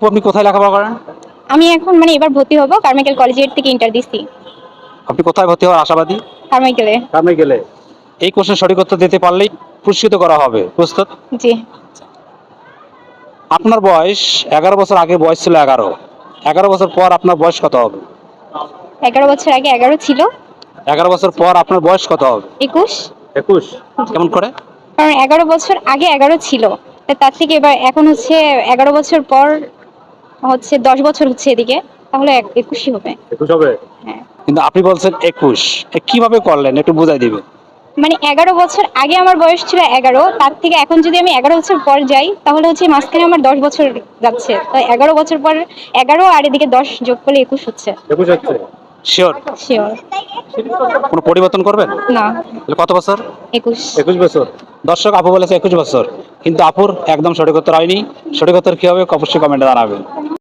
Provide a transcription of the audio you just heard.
আপু আপনি কোথায় লেখাপড়া করেন? আমি এখন মানে এবার ভর্তি হব কারমাইকেল কলেজের থেকে ইন্টার দিছি। আপনি কোথায় ভর্তি হওয়ার আশাবাদী? কারমাইকেলে। গেলে এই কোশ্চেন সঠিক উত্তর দিতে পারলেই পুরস্কৃত করা হবে। প্রস্তুত? জি। আপনার বয়স 11 বছর আগে বয়স ছিল 11, 11 বছর পর আপনার বয়স কত হবে? 11 বছর আগে 11 ছিল। 11 বছর পর আপনার বয়স কত হবে? 21। 21। কেমন করে? কারণ 11 বছর আগে 11 ছিল, তার থেকে এবার এখন হচ্ছে 11 বছর পর হচ্ছে 10 বছর হচ্ছে এদিকে, তাহলে 21ই হবে। 21 হবে। হ্যাঁ, কিন্তু আপনি বলছেন 21, কিভাবে করলেন একটু বুঝাই দিবেন? মানে 11 বছর আগে আমার বয়স ছিল 11, তার থেকে এখন যদি আমি 11 বছর পর যাই তাহলে হচ্ছে মাঝখানে আমার 10 বছর যাচ্ছে, তো 11 বছর পর 11 আর এদিকে 10 যোগ করলে 21 হচ্ছে। 21 হচ্ছে। শিওর? শিওর। কোনো পরিবর্তন করবেন? না। তাহলে কত বছর? 21। 21 বছর। দর্শক আপু বলেছে 21 বছর, কিন্তু আপুর একদম সঠিক উত্তর হয়নি। সঠিক উত্তর কি হবে অবশ্যই কমেন্টে জানাবেন।